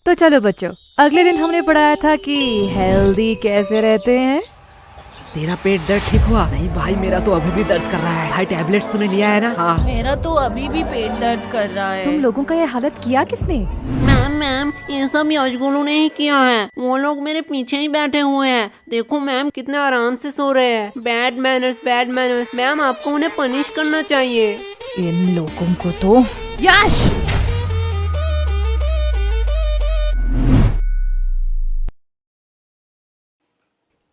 तो चलो बच्चों, अगले दिन हमने पढ़ाया था कि हेल्दी कैसे रहते हैं। तेरा पेट दर्द ठीक हुआ? नहीं भाई, मेरा तो अभी भी दर्द कर रहा है। भाई टैबलेट्स तूने लिया है ना? हाँ। मेरा तो अभी भी पेट दर्द कर रहा है। तुम लोगों का ये हालत किया किसने? मैम ये सब यशगुलू ने ही किया है। वो लोग मेरे पीछे ही बैठे हुए हैं। देखो मैम कितने आराम से सो रहे हैं। Bad manners. मैम आपको उन्हें पनिश करना चाहिए। इन लोगों को तो। यश!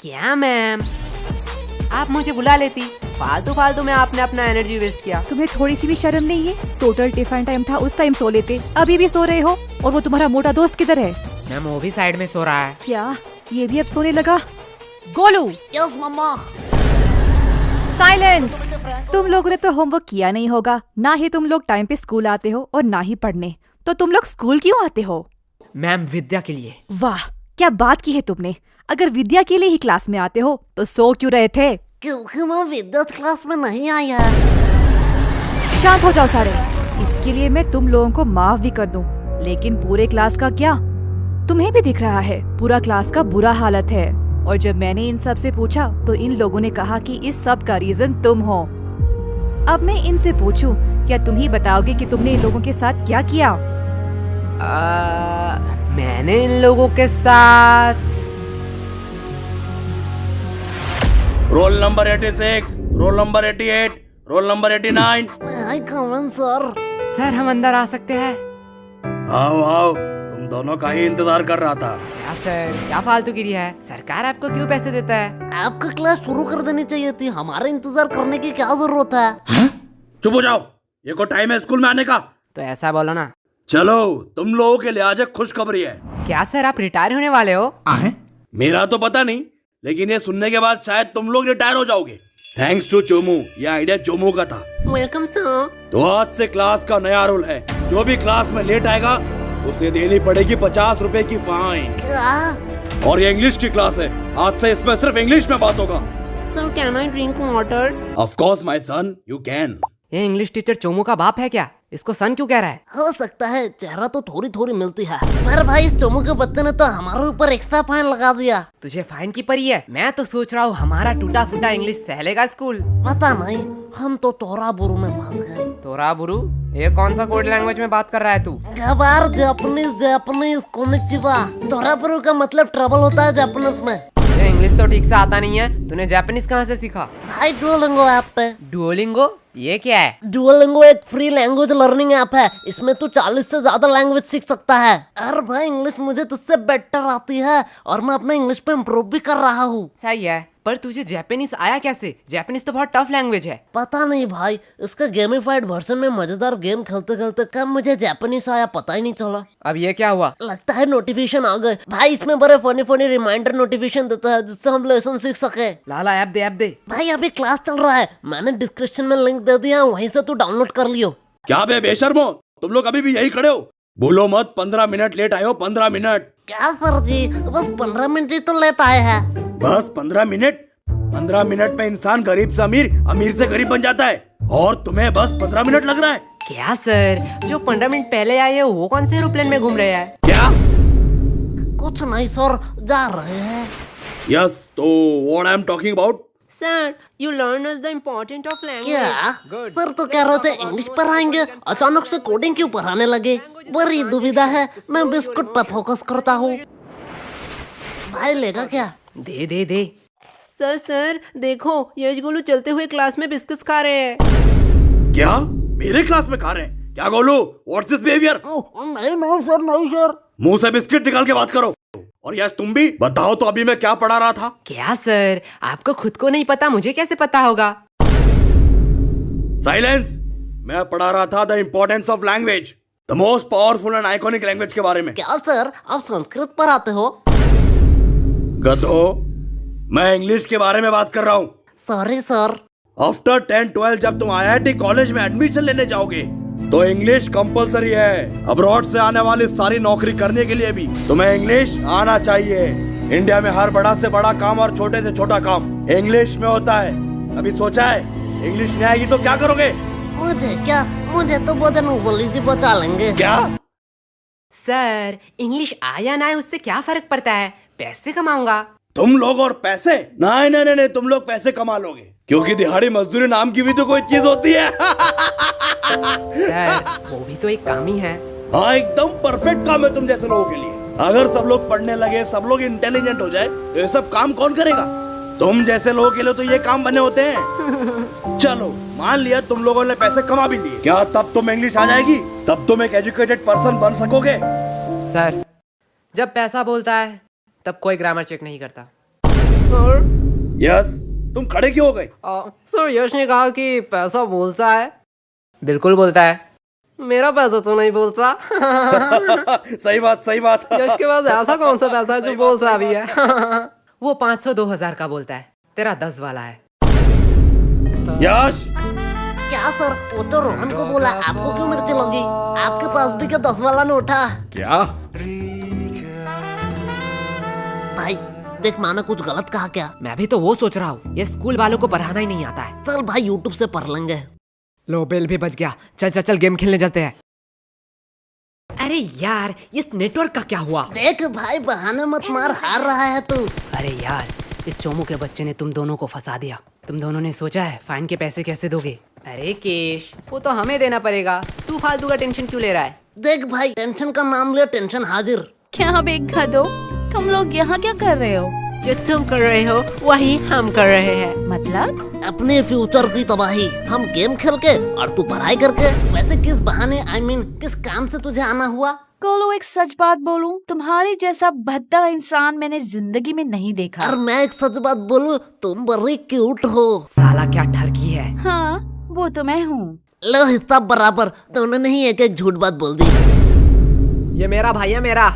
क्या मैम, आप मुझे बुला लेती। फालतू में आपने अपना एनर्जी वेस्ट किया। तुम्हें थोड़ी सी भी शर्म नहीं है? टोटल टिफिन टाइम था, उस टाइम सो लेते। अभी भी सो रहे हो? और वो तुम्हारा मोटा दोस्त किधर है? मैम वो भी साइड में सो रहा है। क्या ये भी अब सोने लगा? गोलू। यस मम्मा। साइलेंस! तुम लोगों ने तो होमवर्क किया नहीं होगा। ना ही तुम लोग टाइम पे स्कूल आते हो और ना ही पढ़ने। तो तुम लोग स्कूल क्यों आते हो? मैम विद्या के लिए। वाह, क्या बात की है तुमने। अगर विद्या के लिए ही क्लास में आते हो तो सो क्यों रहे थे? क्योंकि मैं विद्युत क्लास में नहीं आया। शांत हो जाओ सारे। इसके लिए मैं तुम लोगों को माफ भी कर दूं, लेकिन पूरे क्लास का क्या? तुम्हें भी दिख रहा है पूरा क्लास का बुरा हालत है। और जब मैंने इन सब से पूछा तो इन लोगों ने कहा कि इस सब का रीजन तुम हो। अब मैं इनसे पूछूं, क्या तुम ही बताओगे कि तुमने इन लोगों के साथ क्या किया? मैंने इन लोगों के साथ roll number 86, roll number 88, roll number 89। आई कमन सर। सर हम अंदर आ सकते हैं? आओ आओ, तुम दोनों का ही इंतजार कर रहा था। क्या सर, क्या फालतूगिरी है? सरकार आपको क्यों पैसे देता है? आपका क्लास शुरू कर देनी चाहिए थी। हमारा इंतजार करने की क्या जरूरत है? चुप हो जाओ, ये को टाइम है स्कूल में आने का। तो ऐसा बोलो ना। चलो, तुम लोगों के लिए आज एक खुशखबरी है। क्या सर, आप रिटायर होने वाले हो? मेरा तो पता नहीं, लेकिन ये सुनने के बाद शायद तुम लोग रिटायर हो जाओगे। थैंक्स टू चोमू, ये आइडिया चोमू का था। Welcome sir. तो आज से क्लास का नया रूल है, जो भी क्लास में लेट आएगा उसे देनी पड़ेगी 50 रुपए की फाइन। क्या? और ये इंग्लिश की क्लास है, आज से इसमें सिर्फ इंग्लिश में बात होगा। Sir can I drink water? Of course my son, you can. ये इंग्लिश टीचर चोमू का बाप है क्या? इसको सन क्यों कह रहा है? हो सकता है, चेहरा तो थोड़ी मिलती है। पर भाई इस चोमू के बच्चे ने तो हमारे ऊपर एक्स्ट्रा फाइन लगा दिया। तुझे फाइन की पड़ी है? मैं तो सोच रहा हूँ हमारा टूटा फूटा इंग्लिश सहलेगा स्कूल। पता नहीं, हम तो तोरा बुरु में फंस गए। तोरा बुरु? ये कौन सा कोड लैंग्वेज में बात कर रहा है तू? गबार जापानीज कोनिचिवा। तोरा बुरु का मतलब ट्रबल होता है जापानीज में। ये इंग्लिश तो ठीक से आता नहीं है, तूने जापानीज कहाँ से सीखा? भाई डुओलिंगो ऐप पे। डुओलिंगो? ये क्या है? डुओलिंगो एक फ्री लैंग्वेज लर्निंग ऐप है। इसमें तू 40 से ज्यादा लैंग्वेज सीख सकता है। अरे भाई इंग्लिश मुझे तुझसे बेटर आती है और मैं अपना इंग्लिश पे इम्प्रूव भी कर रहा हूँ। सही है, पर तुझे जापानीज आया कैसे? जापानीज तो बहुत टफ लैंग्वेज है। पता नहीं भाई, इसका गेमिफाइड वर्जन में मजेदार गेम खेलते खेलते कब मुझे जापानीज आया पता ही नहीं चला। अब ये क्या हुआ? लगता है नोटिफिकेशन आ गए। भाई इसमें बड़े फनी रिमाइंडर नोटिफिकेशन देता है जिससे हम लेसन सीख सके। लाला ऐप दे। भाई अभी क्लास चल रहा है, मैंने डिस्क्रिप्शन में लिंक दे दिया, वहीं से तू डाउनलोड कर लियो। क्या बे बेशर्मो, तुम लोग अभी भी यही खड़े हो? बोलो मत, 15 मिनट लेट आए हो। 15 मिनट? क्या सर जी, बस 15 मिनट ही तो लेट आए हैं। बस 15 मिनट? 15 मिनट में इंसान गरीब से अमीर, अमीर से गरीब बन जाता है, और तुम्हें बस 15 मिनट लग रहा है? क्या सर, जो 15 मिनट पहले आए हैं वो कौन से एरोप्लेन में घूम रहे हैं? क्या? कुछ नहीं सर, जा रहे हैं। यस, तो what I am talking about? Sir you learn us the important of language. क्या सर तो कह रहे थे इंग्लिश पढ़ाएंगे, अचानक से कोडिंग क्यों पढ़ाने लगे? बड़ी दुविधा है, मैं बिस्कुट पर फोकस करता हूँ। भाई लेगा क्या? दे। सर देखो, यशगुलू चलते हुए क्लास में बिस्कुट खा रहे हैं। क्या मेरे क्लास में खा रहे हैं? क्या गोलू, व्हाट्स दिस बिहेवियर? नहीं सर। मुंह से बिस्किट निकाल के बात करो। और यश तुम भी बताओ तो, अभी मैं क्या पढ़ा रहा था? क्या सर, आपको खुद को नहीं पता, मुझे कैसे पता होगा? साइलेंस! मैं पढ़ा रहा था the importance of language, the most powerful and iconic language के बारे में। क्या सर, आप संस्कृत पढ़ाते हो? गधो, मैं इंग्लिश के बारे में बात कर रहा हूँ। Sorry sir. आफ्टर 10-12 जब तुम IIT कॉलेज में एडमिशन लेने जाओगे तो इंग्लिश कंपलसरी है। अब्रॉड से आने वाली सारी नौकरी करने के लिए भी तुम्हें इंग्लिश आना चाहिए। इंडिया में हर बड़ा से बड़ा काम और छोटे से छोटा काम इंग्लिश में होता है। अभी सोचा है इंग्लिश नहीं आएगी तो क्या करोगे? मुझे क्या, मुझे तो भोजन उबली जी बचा लेंगे। क्या? सर इंग्लिश आया ना है उससे क्या फर्क पड़ता है, पैसे कमाऊंगा। तुम लोग और पैसे? नहीं नहीं नहीं, तुम लोग पैसे कमा लोगे, क्योंकि दिहाड़ी मजदूरी नाम की भी तो कोई चीज होती है। सर वो भी तो एक काम ही है। हाँ एकदम परफेक्ट काम है तुम जैसे लोगों के लिए। अगर सब लोग पढ़ने लगे, सब लोग इंटेलिजेंट हो जाए, तो ये सब काम कौन करेगा? तुम जैसे लोगों के लिए तो ये काम बने होते हैं। चलो मान लिया तुम लोगों ने पैसे कमा भी लिए, क्या तब तुम इंग्लिश आ जाएगी? तब तुम एक एजुकेटेड पर्सन बन सकोगे? सर जब पैसा बोलता है तब कोई ग्रामर चेक नहीं करता। सर यस, तुम खड़े क्यों हो गए? सर यश ने कहा कि पैसा बोलता है। बिल्कुल बोलता है। मेरा पैसा तो नहीं बोलता। सही बात सही बात। यश के पास ऐसा कौन सा पैसा है जो बोलता भी है? वो 500-2000 का बोलता है, तेरा 10 वाला है। यश क्या सर, वो तो रोहन को बोला, आपको क्यों मिर्ची लगी? आपके पास भी क्या 10 वाला नोट है? क्या? भाई देख, माना कुछ गलत कहा क्या? मैं भी तो वो सोच रहा हूँ, ये स्कूल वालों को पढ़ाना ही नहीं आता है। चल भाई यूट्यूब से पढ़ लेंगे। लो बेल भी बच गया। चल चल चल गेम खेलने चलते हैं। अरे यार इस नेटवर्क का क्या हुआ? देख भाई बहाने मत मार, हार रहा है तू। अरे यार इस चोमू के बच्चे ने तुम दोनों को फंसा दिया। तुम दोनों ने सोचा है फाइन के पैसे कैसे दोगे? अरे केश वो तो हमें देना पड़ेगा, तू फालतू का टेंशन क्यों ले रहा है? देख भाई, टेंशन का नाम ले, टेंशन हाजिर। क्या बेखा दो, तुम लोग यहाँ क्या कर रहे हो? जो तुम कर रहे हो वही हम कर रहे हैं। मतलब? अपने फ्यूचर की तबाही, हम गेम खेल के और तू पढ़ाई करके। वैसे किस बहाने, I mean, किस काम से तुझे आना हुआ? कोलो एक सच बात बोलूं, तुम्हारी जैसा भद्दा इंसान मैंने जिंदगी में नहीं देखा। और मैं एक सच बात बोलूं, तुम बड़ी क्यूट हो। साला क्या ठरकी है। हाँ वो तो मैं हूँ। लो हिस्सा बराबर, दोनों ने ही एक एक झूठ बात बोल दी। ये मेरा भाई है मेरा।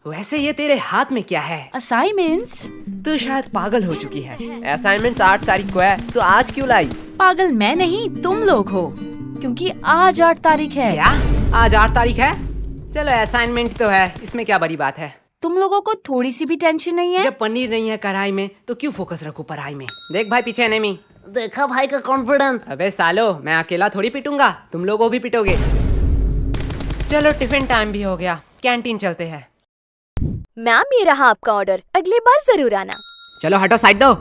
वैसे ये तेरे हाथ में क्या है? असाइनमेंट्स? तू शायद पागल हो चुकी है। असाइनमेंट्स 8 तारीख को है, तो आज क्यों लाई? पागल मैं नहीं, तुम लोग हो, क्योंकि आज 8 तारीख है। क्या आज 8 तारीख है? चलो असाइनमेंट तो है, इसमें क्या बड़ी बात है। तुम लोगों को थोड़ी सी भी टेंशन नहीं है? जब पनीर नहीं है कढ़ाई में तो क्यों फोकस रखूं पढ़ाई में। देख भाई पीछे एनिमी। देखा भाई का कॉन्फिडेंस। अबे सालो मैं अकेला थोड़ी पिटूंगा, तुम लोगों भी पिटोगे। चलो टिफिन टाइम भी हो गया, कैंटीन चलते हैं। मैम ये रहा आपका ऑर्डर, अगली बार जरूर आना। चलो हटो साइड दो।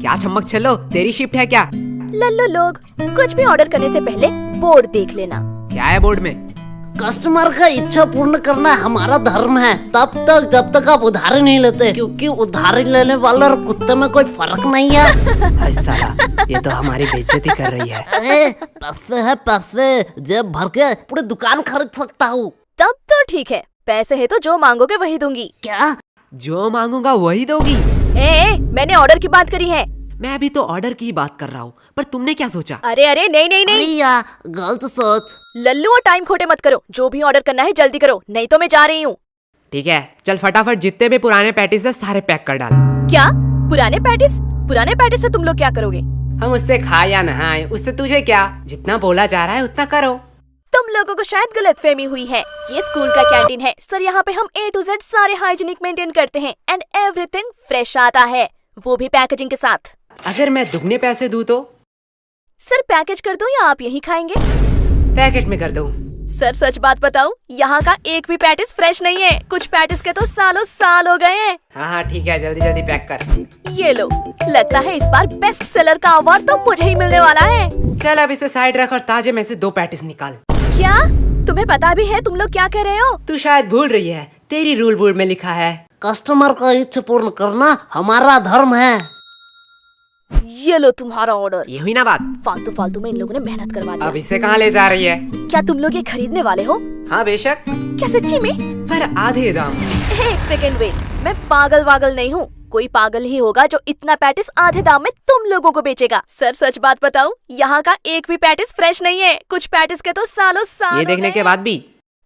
क्या चम्मक चलो, तेरी शिफ्ट है क्या? लल्लो लोग, कुछ भी ऑर्डर करने से पहले बोर्ड देख लेना। क्या है बोर्ड में? कस्टमर का इच्छा पूर्ण करना हमारा धर्म है, तब तक जब तक आप उधारी नहीं लेते, क्योंकि उधारी लेने वाले और कुत्ते में कोई फर्क नहीं है। अरे साला ये तो हमारी बेइज्जती कर रही है। पैसे है पैसे, जेब भर के पूरी दुकान खरीद सकता हूँ। तब तो ठीक है, पैसे है तो जो मांगोगे वही दूंगी। क्या? जो मांगूंगा वही दोगी? मैंने ऑर्डर की बात करी है। मैं अभी तो ऑर्डर की बात कर रहा हूँ, पर तुमने क्या सोचा? अरे अरे नहीं नहीं नहीं, या गलत सोच। लल्लू और टाइम खोटे मत करो, जो भी ऑर्डर करना है जल्दी करो, नहीं तो मैं जा रही हूँ। ठीक है चल फटाफट जितने भी पुराने पैटीज है सारे पैक कर डाल। क्या पुराने पैटिस? पुराने पैटिस से तुम लोग क्या करोगे? हम उससे खाए या नहाए उससे तुझे क्या, जितना बोला जा रहा है उतना करो। तुम लोगों को शायद गलतफहमी हुई है, ये स्कूल का कैंटीन है सर, यहाँ पे हम A to Z सारे हाइजीनिक मेंटेन करते हैं एंड एवरीथिंग फ्रेश आता है, वो भी पैकेजिंग के साथ। अगर मैं दुगने पैसे दूं तो? सर पैकेज कर दूं या आप यही खाएंगे? पैकेट में कर दूं। सर सच बात बताऊं, यहाँ का एक भी पैटिस फ्रेश नहीं है, कुछ पैटिस के तो सालों साल हो गए हैं। हाँ ठीक है जल्दी जल्दी पैक कर। ये लो, लगता है इस बार बेस्ट सेलर का अवार्ड तो मुझे ही मिलने वाला है। चल अब इसे साइड रख और ताजे में से 2 पैटिस निकाल। क्या तुम्हें पता भी है तुम लोग क्या कर रहे हो? तू शायद भूल रही है, तेरी रूल बोर्ड में लिखा है कस्टमर का इच्छा पूर्ण करना हमारा धर्म है। ये लो तुम्हारा ऑर्डर। ये हुई ना बात? फालतू फालतू में इन लोगों ने मेहनत करवा दिया। अब इसे कहाँ ले जा रही है? क्या तुम लोग ये खरीदने वाले हो? हाँ बेशक। क्या सच्ची में? पर आधे दाम। एक सेकेंड वेट, मैं पागल वागल नहीं हूँ, कोई पागल ही होगा जो इतना पैटिस आधे दाम में तुम लोगों को बेचेगा। सर सच बात बताऊं, यहाँ का एक भी पैटिस फ्रेश नहीं है, कुछ पैटिस के तो सालों साल। ये देखने के बाद भी?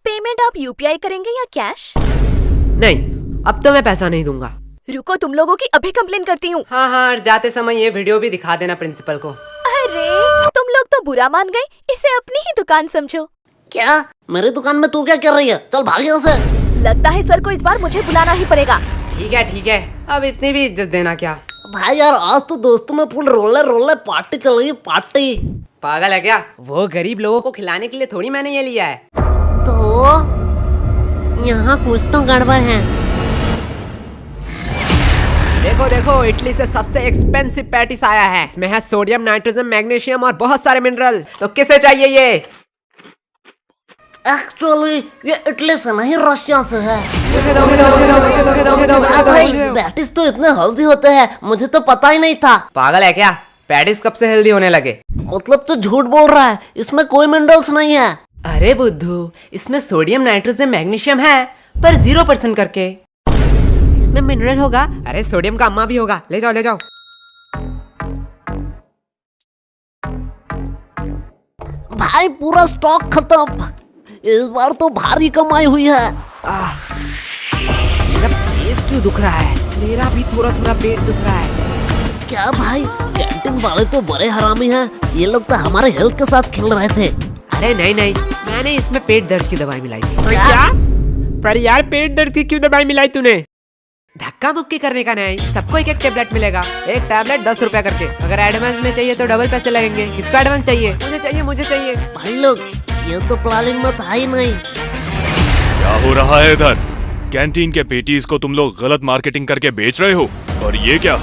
पेमेंट आप UPI करेंगे या कैश? नहीं, अब तो मैं पैसा नहीं दूंगा। रुको, तुम लोगों की अभी कंप्लेन करती हूँ। हाँ हाँ, जाते समय ये वीडियो भी दिखा देना प्रिंसिपल को। अरे तुम लोग तो बुरा मान गए, इसे अपनी ही दुकान समझो। क्या मेरी दुकान में तू क्या कर रही है? चल भाग यहाँ से। लगता है सर को इस बार मुझे बुलाना ही पड़ेगा। ठीक है, अब इतनी भी इज्जत देना क्या? भाई यार आज तो दोस्तों में फुल रोले पार्टी चल रही है, पार्टी। पागल है क्या? वो गरीब लोगों को खिलाने के लिए थोड़ी मैंने ये लिया है। तो यहाँ कुछ तो गड़बड़ है। देखो देखो, इटली से सबसे एक्सपेंसिव पैटिस आया है। इसमें है सोडियम, नाइट्रोजन, मैग्नीशियम और बहुत सारे मिनरल। तो किसे चाहिए ये? एक्चुअली ये इटली से नहीं, रशिया से है। मुझे दो, मुझे दो, मुझे दो, मुझे दो, मुझे दो, मुझे दो, मुझे दो, भाई मुझे दो। पैटिस तो इतने हेल्दी होते हैं, मुझे तो पता ही नहीं था। पागल है क्या? पैटिस कब से हेल्दी होने लगे? मतलब तो झूठ बोल रहा है, इसमें कोई मिनरल्स नहीं है। अरे बुद्धू, इसमें सोडियम, नाइट्रोजन, मैग्नीशियम है, पर 0% करके। इसमें मिनरल होगा। अरे सोडियम का अम्मा भी होगा। ले जाओ, ले जाओ। भाई पूरा स्टॉक खत्म। इस बार तो भारी कमाई हुई है। मेरा पेट क्यों दुख रहा है? मेरा भी थोड़ा थोड़ा पेट दुख रहा है। क्या भाई, कैंटीन वाले तो बड़े हरामी हैं। ये लोग तो हमारे हेल्थ के साथ खेल रहे थे। अरे नहीं नहीं, मैंने इसमें पेट दर्द की दवाई मिलाई थी। क्या? पर यार पेट दर्द की क्यों दवाई मिलाई तूने? धक्का मुक्की करने का नहीं, सबको एक एक टेबलेट मिलेगा। एक टेबलेट 10 रुपया करके। अगर एडवांस में चाहिए तो डबल पैसे लगेंगे। किसका एडवांस चाहिए? मुझे चाहिए, मुझे चाहिए। भाई लोग, ये तो प्लानिंग में था ही नहीं। क्या हो रहा है इधर? कैंटीन के पेटीज को तुम लोग गलत मार्केटिंग करके बेच रहे हो। और ये क्या?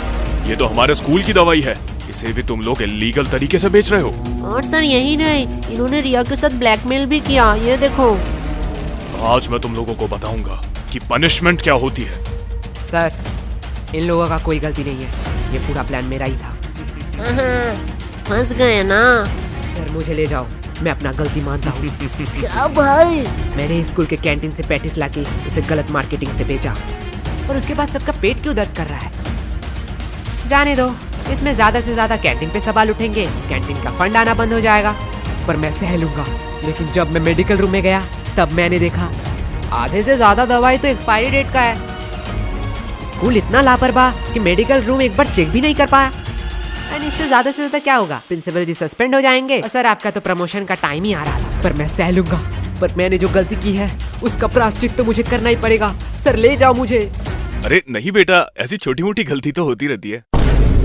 ये तो हमारे स्कूल की दवाई है। इसे भी तुम लोग इलीगल तरीके से बेच रहे हो। और सर यही नहीं, इन्होंने रिया के साथ ब्लैकमेल भी किया। ये देखो। आज मैं तुम लोगों को बताऊंगा कि पनिशमेंट क्या होती है। सर, इन लोगों का कोई गलती नहीं है। ये पूरा प्लान मेरा ही था। फंस गए ना। सर मुझे ले जाओ, मैं अपना गलती मानता हूँ। क्या भाई? मैंने स्कूल के कैंटीन से पैटिस लाके इसे गलत मार्केटिंग से बेचा, और उसके बाद सबका पेट क्यों दर्द कर रहा है? जाने दो, इसमें ज्यादा से ज्यादा कैंटीन पे सवाल उठेंगे, कैंटीन का फंड आना बंद हो जाएगा, पर मैं सह लूंगा। लेकिन जब मैं मेडिकल रूम में गया तब मैंने देखा आधे से ज्यादा दवाई तो एक्सपायरी डेट का है। स्कूल इतना लापरवाह कि मेडिकल रूम एक बार चेक भी नहीं कर पाया। एंड इससे ज्यादा से ज्यादा क्या होगा? प्रिंसिपल जी सस्पेंड हो जाएंगे। और सर आपका तो प्रमोशन का टाइम ही आ रहा था, पर मैं सह लूंगा। पर मैंने जो गलती की है उसका प्रायश्चित तो मुझे करना ही पड़ेगा। सर ले जाओ मुझे। अरे नहीं बेटा, ऐसी छोटी मोटी गलती तो होती रहती है।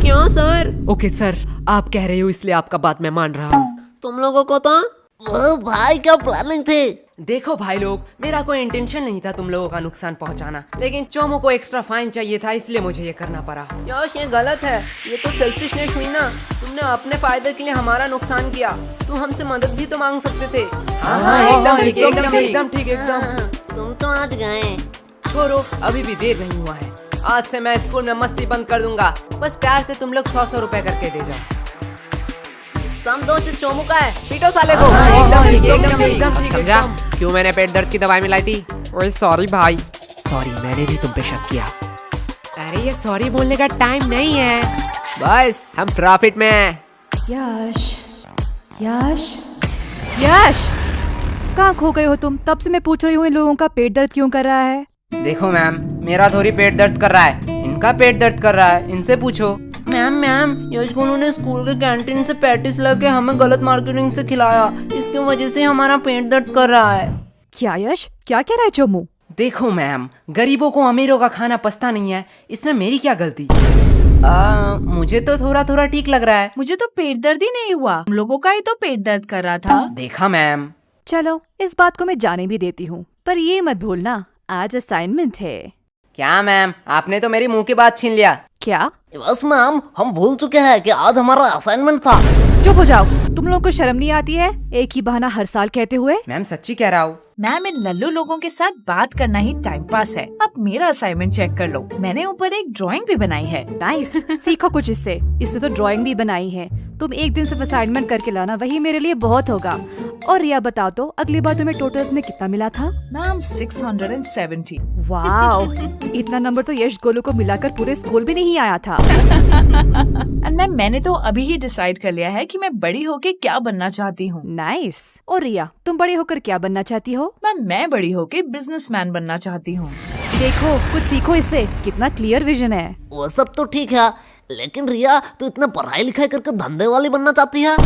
क्यों सर? ओके सर, आप कह रहे हो इसलिए आपका बात मैं मान रहा हूँ। तुम लोगों को तो वो भाई क्या प्लानिंग थी? देखो भाई लोग, मेरा कोई इंटेंशन नहीं था तुम लोगों का नुकसान पहुंचाना, लेकिन चोमो को एक्स्ट्रा फाइन चाहिए था, इसलिए मुझे ये करना पड़ा। यश ये गलत है, ये तो सेल्फिशनेस हुई ना। तुमने अपने फायदे के लिए हमारा नुकसान किया। तुम हमसे मदद भी तो मांग सकते थे। हाँ, एकदम ठीक, एकदम ठीक, एकदम ठीक, एकदम। तुम तो आज गए। छोड़ो, अभी भी देर नहीं हुआ है। आज से मैं स्कूल में मस्ती बंद कर दूंगा। बस प्यार से तुम लोग 100 रुपए करके दे जाओ। सम दोस्त इस चोमू का है, पीटो साले को। एकदम ठीक, एकदम ठीक, एकदम ठीक। समझा क्यों मैंने पेट दर्द की दवाई मिलाई थी? ओए सॉरी भाई। सॉरी, मैंने भी तुम पे शक किया। अरे ये सॉरी बोलने का टाइम नहीं है, बस हम प्रॉफिट में हैं। यश, यश, यश, कहाँ खो गए हो तुम? तब से मैं पूछ रही हूँ इन लोगों का पेट दर्द क्यों कर रहा है? देखो मैम, मेरा थोड़ी पेट दर्द कर रहा है, इनका पेट दर्द कर रहा है, इनसे पूछो। मैम यश गुनू ने स्कूल के कैंटीन से पैटिस लाके हमें गलत मार्केटिंग से खिलाया। इसकी वजह से हमारा पेट दर्द कर रहा है। क्या यश, क्या कह रहा है चोमू? देखो मैम, गरीबों को अमीरों का खाना पछता नहीं है, इसमें मेरी क्या गलती? मुझे तो थोड़ा थोड़ा ठीक लग रहा है। मुझे तो पेट दर्द ही नहीं हुआ, हम लोगों का ही तो पेट दर्द कर रहा था। देखा मैम। चलो, इस बात को मैं जाने भी देती हूँ, पर ये मत भूलना आज असाइनमेंट है। क्या मैम, आपने तो मेरी मुंह की बात छीन लिया। क्या? बस मैम, हम भूल चुके हैं कि आज हमारा असाइनमेंट था। चुप हो जाओ, तुम लोगों को शर्म नहीं आती है एक ही बहाना हर साल कहते हुए? मैम सच्ची कह रहा हूँ। मैम, इन लल्लू लोगों के साथ बात करना ही टाइम पास है। अब मेरा असाइनमेंट चेक कर लो, मैंने ऊपर एक ड्राइंग भी बनाई है। नाइस, सीखो कुछ इससे। इससे तो ड्राइंग भी बनाई है। तुम एक दिन सिर्फ असाइनमेंट करके लाना, वही मेरे लिए बहुत होगा। और रिया बताओ तो, अगली बार तुम्हें टोटल्स में कितना मिला था? मैम 670। वाओ, इतना नंबर तो यश गोलू को मिलाकर पूरे स्कूल भी नहीं आया था। एंड मैम, मैंने तो अभी ही डिसाइड कर लिया है कि मैं बड़ी होके क्या बनना चाहती हूँ। नाइस। और रिया, तुम बड़े होकर क्या बनना चाहती हो? मैम, मैं बड़ी होके बिजनेसमैन बनना चाहती हूँ। देखो, कुछ सीखो इससे, कितना क्लियर विजन है। वो सब तो ठीक है, लेकिन रिया तू इतना पढ़ाई लिखाई करके धंधे वाली बनना चाहती है?